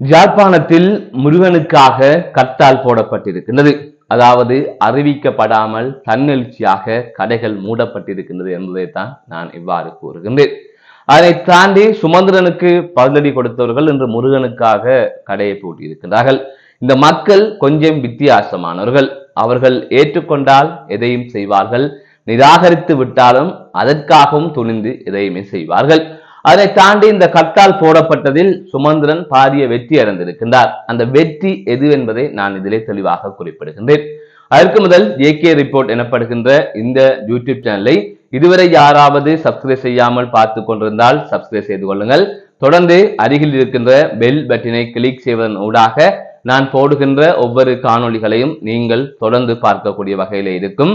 யாழ்ப்பாணத்தில் முருகனுக்காக கர்த்தால் போடப்பட்டிருக்கின்றது. அதாவது அறிவிக்கப்படாமல் தன்னெழுச்சியாக கடைகள் மூடப்பட்டிருக்கின்றது என்பதைத்தான் நான் இவ்வாறு கூறுகின்றேன். அதை தாண்டி சுமந்திரனுக்கு பதிலடி கொடுத்தவர்கள் இன்று முருகனுக்காக கடையை பூட்டியிருக்கிறார்கள். இந்த மக்கள் கொஞ்சம் வித்தியாசமானவர்கள். அவர்கள் ஏற்றுக்கொண்டால் எதையும் செய்வார்கள், நிராகரித்து விட்டாலும் அதற்காகவும் துணிந்து எதையுமே செய்வார்கள். அதை தாண்டி இந்த கர்த்தால் போடப்பட்டதில் சுமந்திரன் பாரிய வெற்றி அடைந்திருக்கின்றார். அந்த வெற்றி எது என்பதை நான் இதிலே தெளிவாக குறிப்பிடுகின்றேன். அதற்கு முதல் ஜேகே ரிப்போர்ட் எனப்படுகின்ற இந்த யூடியூப் சேனலை இதுவரை யாராவது சப்ஸ்கிரைப் செய்யாமல் பார்த்து கொண்டிருந்தால் சப்ஸ்கிரைப் செய்து கொள்ளுங்கள். தொடர்ந்து அருகில் இருக்கின்ற பெல் பட்டனை கிளிக் செய்வதன் ஊடாக நான் போடுகின்ற ஒவ்வொரு காணொளிகளையும் நீங்கள் தொடர்ந்து பார்க்கக்கூடிய வகையில இருக்கும்.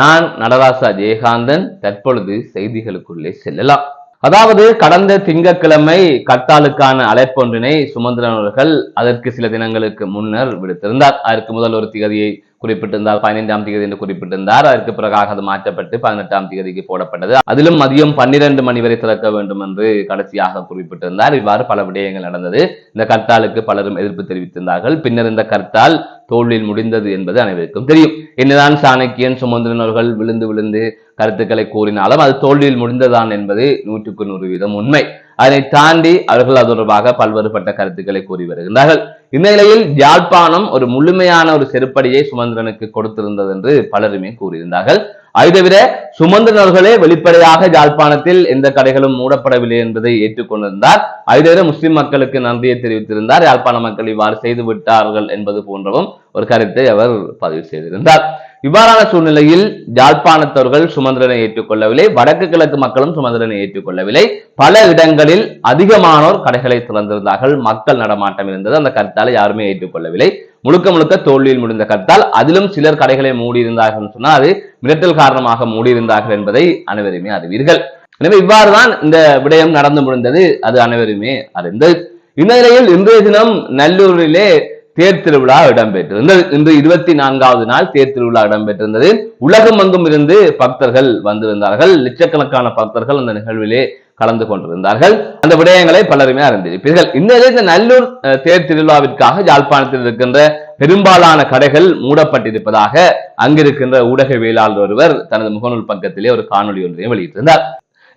நான் நடராசா ஜெயகாந்தன். தற்பொழுது செய்திகளுக்குள்ளே செல்லலாம். அதாவது கடந்த திங்கட்கிழமை கர்த்தாலுக்கான அழைப்பொன்றினை சுமந்திரன் அவர்கள் அதற்கு சில தினங்களுக்கு முன்னர் விடுத்திருந்தார். அதற்கு முதல் ஒரு திகதியை குறிப்பிட்டிருந்தார், 15ஆம் தேதி என்று குறிப்பிட்டிருந்தார். அதற்கு பிறகாக அது மாற்றப்பட்டு 18ஆம் தேதிக்கு போடப்பட்டது. அதிலும் மதியம் 12 மணி வரை திறக்க வேண்டும் என்று கடைசியாக குறிப்பிட்டிருந்தார். இவ்வாறு பல விடயங்கள் நடந்தது. இந்த கர்த்தாலுக்கு பலரும் எதிர்ப்பு தெரிவித்திருந்தார்கள். பின்னர் இந்த கர்த்தால் தோல்வியில் முடிந்தது என்பது அனைவருக்கும் தெரியும். என்னதான் சாணக்கியன் சுமந்திரன் அவர்கள் விழுந்து விழுந்து கருத்துக்களை கூறினாலும் அது தோல்வியில் முடிந்ததான் என்பது 100க்கு 100% உண்மை. அதனை தாண்டி அவர்கள் அது தொடர்பாக பல்வேறுபட்ட கருத்துக்களை கூறி வருகின்றார்கள். இந்நிலையில் யாழ்ப்பாணம் ஒரு முழுமையான ஒரு செருப்படியை சுமந்திரனுக்கு கொடுத்திருந்தது என்று பலருமே கூறியிருந்தார்கள். அதை தவிர சுமந்திரன் அவர்களே வெளிப்படையாக யாழ்ப்பாணத்தில் எந்த கடைகளும் மூடப்படவில்லை என்பதை ஏற்றுக்கொண்டிருந்தார். அதை தவிர முஸ்லிம் மக்களுக்கு நன்றியை தெரிவித்திருந்தார். யாழ்ப்பாண மக்கள் இவ்வாறு செய்து விட்டார்கள் என்பது போன்றவும் ஒரு கருத்தை அவர் பதிவு செய்திருந்தார். இவ்வாறான சூழ்நிலையில் யாழ்ப்பாணத்தவர்கள் சுமந்திரனை ஏற்றுக்கொள்ளவில்லை. வடக்கு கிழக்கு மக்களும் சுமந்திரனை ஏற்றுக்கொள்ளவில்லை. பல இடங்களில் அதிகமானோர் கடைகளை திறந்திருந்தார்கள். மக்கள் நடமாட்டம் இருந்தது. அந்த கருத்தால் யாருமே ஏற்றுக்கொள்ளவில்லை. முழுக்க முழுக்க தோல்வியில் முடிந்த கருத்தால் அதிலும் சிலர் கடைகளை மூடியிருந்தார்கள் சொன்னால் அது மிரட்டல் காரணமாக மூடியிருந்தார்கள் என்பதை அனைவருமே அறிவீர்கள். எனவே இவ்வாறுதான் இந்த விடயம் நடந்து முடிந்தது. அது அனைவருமே அறிந்தது. இந்நிலையில் இன்றைய தினம் நல்லூரிலே தேர் திருவிழா இடம்பெற்றிருந்தது. இன்று 24வது நாள் தேர் திருவிழா இடம்பெற்றிருந்தது. உலகம் எங்கும் இருந்து பக்தர்கள் வந்திருந்தார்கள். லட்சக்கணக்கான பக்தர்கள் அந்த நிகழ்விலே கலந்து கொண்டிருந்தார்கள். அந்த விடயங்களை பலருமே அறிந்திருப்பீர்கள். இந்த நல்லூர் தேர் திருவிழாவிற்காக யாழ்ப்பாணத்தில் இருக்கின்ற பெரும்பாலான கடைகள் மூடப்பட்டிருப்பதாக அங்கிருக்கின்ற ஊடகவியலாளர் ஒருவர் தனது முகநூல் பக்கத்திலே ஒரு காணொலி ஒன்றையும் வெளியிட்டிருந்தார்.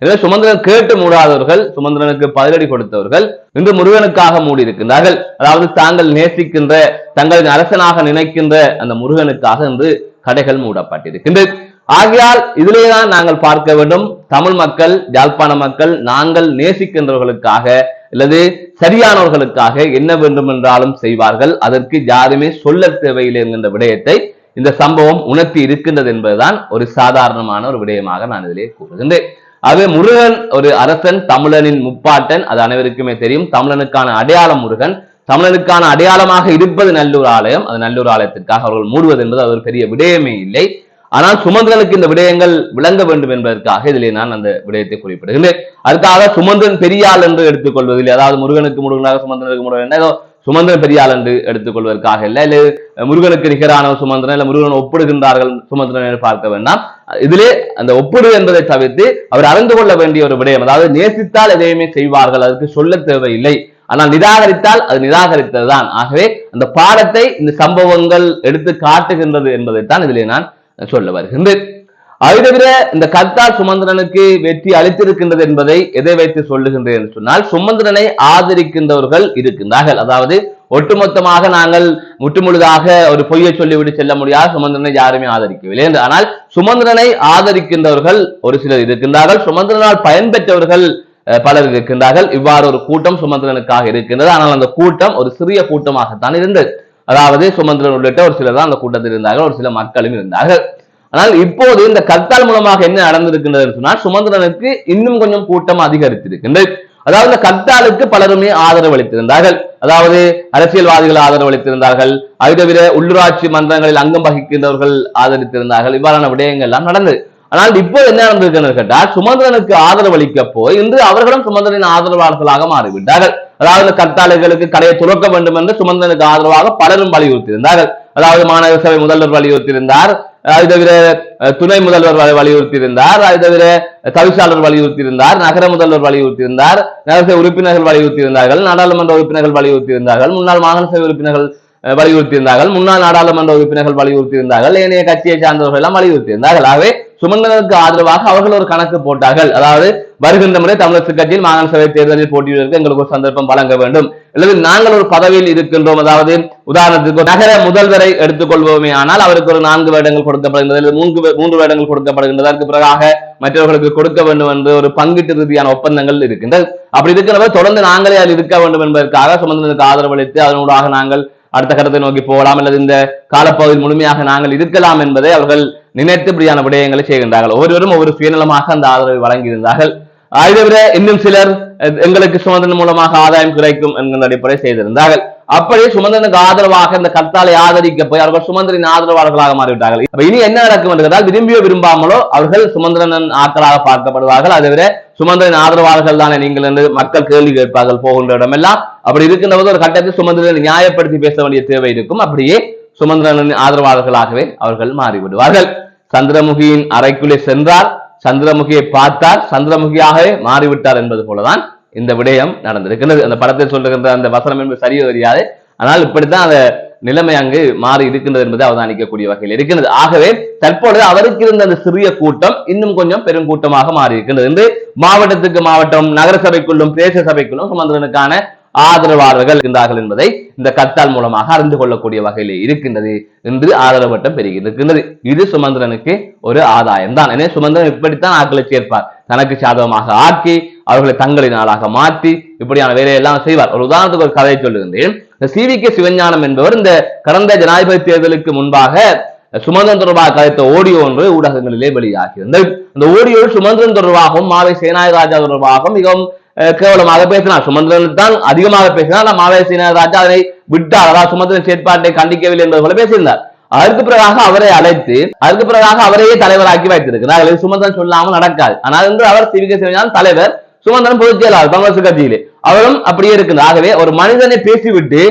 எனவே சுமந்திரன் கேட்டு மூடாதவர்கள், சுமந்திரனுக்கு பதிலடி கொடுத்தவர்கள் இன்று முருகனுக்காக மூடி இருக்கின்றார்கள். அதாவது தாங்கள் நேசிக்கின்ற, தங்களின் அரசனாக நினைக்கின்ற அந்த முருகனுக்காக இன்று கடைகள் மூடப்பட்டிருக்கின்றது. ஆகையால் இதிலேதான் நாங்கள் பார்க்க வேண்டும், தமிழ் மக்கள், யாழ்ப்பாண மக்கள் நாங்கள் நேசிக்கின்றவர்களுக்காக அல்லது சரியானவர்களுக்காக என்ன வேண்டும் என்றாலும் செய்வார்கள். அதற்கு யாருமே சொல்ல தேவையில்லை என்கின்ற விடயத்தை இந்த சம்பவம் உணர்த்தி இருக்கின்றது என்பதுதான் ஒரு சாதாரணமான ஒரு விடயமாக நான் இதிலே கூறுகின்றேன். ஆகவே முருகன் ஒரு அரசன், தமிழனின் முப்பாட்டன், அது அனைவருக்குமே தெரியும். தமிழனுக்கான அடையாளம் முருகன். தமிழனுக்கான அடையாளமாக இருப்பது நல்லூர் ஆலயம். அது நல்லூர் ஆலயத்திற்காக அவர்கள் மூடுவது என்பது அது ஒரு பெரிய விடயமே இல்லை. ஆனால் சுமந்திரனுக்கு இந்த விடயங்கள் விளங்க வேண்டும் என்பதற்காக இதிலே நான் அந்த விடயத்தை குறிப்பிடுகிறேன். அதுக்காக சுமந்திரன் பெரியாள் என்று எடுத்துக்கொள்வதில்லை. அதாவது முருகனுக்கு முருகனாக சுமந்திரனுக்கு முருகன் சுமந்திரன் பெரியாள் என்று எடுத்துக்கொள்வதற்காக இல்லை, இல்லை முருகனுக்கு நிகரான சுமந்திரன், இல்லை முருகன் ஒப்பிடுகின்றார்கள் சுமந்திரன் என்று பார்க்க வேண்டாம். இதிலே அந்த ஒப்பிடு என்பதை தவிர்த்து அவர் அறிந்து கொள்ள வேண்டிய ஒரு விடயம், அதாவது நேசித்தால் எதையுமே செய்வார்கள், அதற்கு சொல்ல தேவையில்லை. ஆனால் நிராகரித்தால் அது நிராகரித்ததுதான். ஆகவே அந்த பாடத்தை இந்த சம்பவங்கள் எடுத்து காட்டுகின்றது என்பதைத்தான் இதிலே நான் சொல்ல வருகின்றேன். அதை தவிர இந்த கர்த்தால் சுமந்திரனுக்கு வெற்றி அளித்திருக்கின்றது என்பதை எதை வைத்து சொல்லுகின்றேன் என்று சொன்னால், சுமந்திரனை ஆதரிக்கின்றவர்கள் இருக்கின்றார்கள். அதாவது ஒட்டுமொத்தமாக நாங்கள் முற்றுமுழுதாக ஒரு பொய்யை சொல்லிவிட்டு செல்ல முடியாது, சுமந்திரனை யாருமே ஆதரிக்கவில்லை. ஆனால் சுமந்திரனை ஆதரிக்கின்றவர்கள் ஒரு சிலர் இருக்கின்றார்கள். சுமந்திரனால் பயன்பெற்றவர்கள் பலர் இருக்கின்றார்கள். இவ்வாறு ஒரு கூட்டம் சுமந்திரனுக்காக இருக்கின்றது. ஆனால் அந்த கூட்டம் ஒரு சிறிய கூட்டமாகத்தான் இருந்தது. அதாவது சுமந்திரன் உள்ளிட்ட ஒரு சிலர் தான் அந்த கூட்டத்தில் இருந்தார்கள், ஒரு சில மக்களும் இருந்தார்கள். ஆனால் இப்போது இந்த கர்த்தால் மூலமாக என்ன நடந்திருக்கின்றது சொன்னால், சுமந்திரனுக்கு இன்னும் கொஞ்சம் கூட்டம் அதிகரித்திருக்கின்றது. அதாவது இந்த கர்த்தாலுக்கு பலருமே ஆதரவு அளித்திருந்தார்கள். அதாவது அரசியல்வாதிகள் ஆதரவு அளித்திருந்தார்கள். அதை தவிர உள்ளூராட்சி மன்றங்களில் அங்கம் வகிக்கின்றவர்கள் ஆதரித்திருந்தார்கள். இவ்வாறான விடயங்கள் எல்லாம் நடந்தது. ஆனால் இப்போது என்ன நடந்திருக்கிறது கேட்டால், சுமந்திரனுக்கு ஆதரவு அளிக்க போய் இன்று அவர்களும் சுமந்திரனின் ஆதரவாளர்களாக மாறிவிட்டார்கள். அதாவது கர்த்தாளர்களுக்கு கடையை துறக்க வேண்டும் என்று சுமந்திரனுக்கு ஆதரவாக பலரும் வலியுறுத்தியிருந்தார்கள். அதாவது மாநகர சபை முதல்வர் வலியுறுத்தியிருந்தார். அது தவிர துணை முதல்வர் வலியுறுத்தியிருந்தார். அது தவிர தவிசாளர் வலியுறுத்தியிருந்தார். நகர முதல்வர் வலியுறுத்தியிருந்தார். நகரசபை உறுப்பினர்கள் வலியுறுத்தியிருந்தார்கள். நாடாளுமன்ற உறுப்பினர்கள் வலியுறுத்தியிருந்தார்கள். முன்னாள் மாகாண சபை உறுப்பினர்கள் வலியுறுத்தியிருந்தார்கள். முன்னாள் நாடாளுமன்ற உறுப்பினர்கள் வலியுறுத்தியிருந்தார்கள். ஏனைய கட்சியை சார்ந்தவர்கள் எல்லாம் வலியுறுத்தியிருந்தார்கள். ஆகவே சுமந்திரனுக்கு ஆதரவாக அவர்கள் ஒரு கணக்கு போட்டார்கள். அதாவது வருகின்ற முறை தமிழரசு கட்சியில் மாகாண சபை தேர்தலில் போட்டியிடுவதற்கு எங்களுக்கு ஒரு சந்தர்ப்பம் வழங்க வேண்டும், அல்லது நாங்கள் ஒரு பதவியில் இருக்கின்றோம், அதாவது உதாரணத்துக்கு நகர முதல்வரை எடுத்துக்கொள்வோமே ஆனால் அவருக்கு ஒரு 4 வருடங்கள் கொடுக்கப்படுகின்றது, 3 வருடங்கள் கொடுக்கப்படுகின்றது. அதற்கு பிறகாக மற்றவர்களுக்கு கொடுக்க வேண்டும் என்று ஒரு பங்கீட்டு ரீதியான ஒப்பந்தங்கள் இருக்கின்றது. அப்படி இருக்கிறவரை தொடர்ந்து நாங்களே அதில் இருக்க வேண்டும் என்பதற்காக சுமந்திரனுக்கு ஆதரவு அளித்து அதனூடாக நாங்கள் அடுத்த கட்டத்தை நோக்கி போகலாம், அல்லது இந்த காலப்பகுதியில் முழுமையாக நாங்கள் இருக்கலாம் என்பதை அவர்கள் நினைத்து இப்படியான விடயங்களை செய்கின்றார்கள். ஒவ்வொருவரும் ஒவ்வொரு சுயநலமாக அந்த ஆதரவை வழங்கியிருந்தார்கள். அதை விட இன்னும் சிலர் எங்களுக்கு சுமந்திரன் மூலமாக ஆதாயம் கிடைக்கும் என்கிற அடிப்படை செய்திருந்தார்கள். அப்படியே சுமந்திரனுக்கு ஆதரவாக இந்த கர்த்தாலை ஆதரிக்க போய் அவர்கள் சுமந்திரன் ஆதரவாளர்களாக மாறிவிட்டார்கள். இனி என்ன நடக்கும் என்று கேட்டால், விரும்பியோ விரும்பாமலோ அவர்கள் சுமந்திரன் ஆட்களாக பார்க்கப்படுவார்கள். அதை விட சுமந்திரன் ஆதரவாளர்கள் தானே நீங்கள் என்று மக்கள் கேள்வி கேட்பார்கள் போகின்ற இடமெல்லாம். அப்படி இருக்கின்ற போது ஒரு கட்டத்தில் சுமந்திரனை நியாயப்படுத்தி பேச வேண்டிய தேவை இருக்கும். அப்படியே சுமந்திரனின் ஆதரவாளர்களாகவே அவர்கள் மாறிவிடுவார்கள். சந்திரமுகியின் அறைக்குள்ளே சென்றார், சந்திரமுகியை பார்த்தார், சந்திரமுகியாகவே மாறிவிட்டார் என்பது போலதான் இந்த விடயம் நடந்திருக்கிறது. அந்த படத்தில் சொல்லுகின்ற அந்த வசனம் என்பது சரியோ தெரியாது, ஆனால் இப்படித்தான் அந்த நிலைமை அங்கு மாறி இருக்கின்றது என்பதை அவதானிக்கக்கூடிய வகையில் இருக்கின்றது. ஆகவே தற்பொழுது அவருக்கு இருந்த அந்த சிறிய கூட்டம் இன்னும் கொஞ்சம் பெருங்கூட்டமாக மாறி இருக்கின்றது. என்று மாவட்டத்துக்கு மாவட்டம், நகர சபைக்குள்ளும் பிரதேச சபைக்குள்ளும் சுமந்திரனுக்கான ஆதரவாளர்கள் இருக்கின்றார்கள் என்பதை இந்த கர்த்தால் மூலமாக அறிந்து கொள்ளக்கூடிய வகையில் இருக்கின்றது என்று ஆதரவு வட்டம் பெருகின்றது. இது சுமந்திரனுக்கு ஒரு ஆதாயம் தான். எனவே சுமந்திரன் இப்படித்தான் ஆட்களை சேர்ப்பார், தனக்கு சாதகமாக ஆக்கி அவர்களை தங்களின் ஆளாக மாற்றி இப்படியான வேலையெல்லாம் செய்வார். ஒரு உதாரணத்துக்கு ஒரு கதையை சொல்லுகின்றேன். CVK சிவஞானம் என்பவர் இந்த கடந்த ஜனாதிபதி தேர்தலுக்கு முன்பாக சுமந்திரன் தொடர்பாக கதைத்த ஆடியோ ஒன்று ஊடகங்களிலே வெளியாகியிருந்தது. அந்த ஆடியோ சுமந்திரன் தொடர்பாகவும் மாவை சேனாதிராஜா தொடர்பாகவும் மிகவும் கேவலமாக பேசினார். சுமந்திரன் தான் அதிகமாக பேசினார். மாவை சேனாதிராஜா அதனை விட்டார், அதாவது சுமந்திரன் செயற்பாட்டை கண்டிக்கவில்லை என்பது போல பேசியிருந்தார். அதற்கு பிறகாக அவரை அழைத்து அதற்கு பிறகாக அவரையே தலைவராக்கி வைத்திருக்கிறார். சுமந்திரன் சொல்லாமல் நடக்காது. ஆனால் என்று அவர் CVK சிவஞானம் தலைவர், சுமந்திரன் பொதுச் செயலாளர் காங்கிரஸ் கட்சியிலே, அவரும் அப்படியே இருக்கிறார். ஆகவே ஒரு மனிதனை பேசிவிட்டு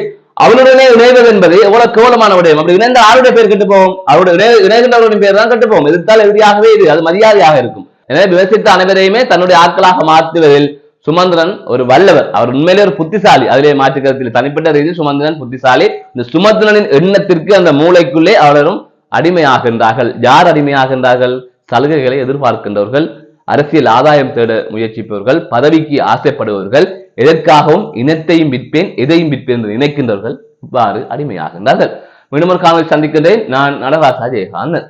அவனுடனே இணைவது என்பது எவ்வளவு கேவலமான விடயம். அப்படி இணைந்த ஆளுடைய பேர் கெட்டு போகும், அவருடைய இணைகின்றவருடைய பேர் தான் கெட்டு போகும். எதிர்த்தால் இறுதியாகவே இது அது மரியாதையாக இருக்கும். எனவே விமர்சித்த அனைவரையுமே தன்னுடைய ஆட்களாக மாற்றுவதில் சுமந்திரன் ஒரு வல்லவர். அவர் உண்மையிலே ஒரு புத்திசாலி, அதிலே மாற்றுக்கருத்தில் தனிப்பட்ட ரீதியில் சுமந்திரன் புத்திசாலி. இந்த சுமந்திரனின் எண்ணத்திற்கு அந்த மூளைக்குள்ளே அவரும் அடிமையாகின்றார்கள். யார் அடிமையாகின்றார்கள்? சலுகைகளை எதிர்பார்க்கின்றவர்கள், அரசியல் ஆதாயம் தேட முயற்சிப்பவர்கள், பதவிக்கு ஆசைப்படுபவர்கள், எதற்காகவும் இனத்தையும் விற்பேன் எதையும் விற்பேன் என்று நினைக்கின்றவர்கள் இவ்வாறு அடிமையாகின்றார்கள். மீண்டும் ஒரு காணொலி சந்திக்கின்றேன். நான் நடராசா ஜெயகாந்தன்.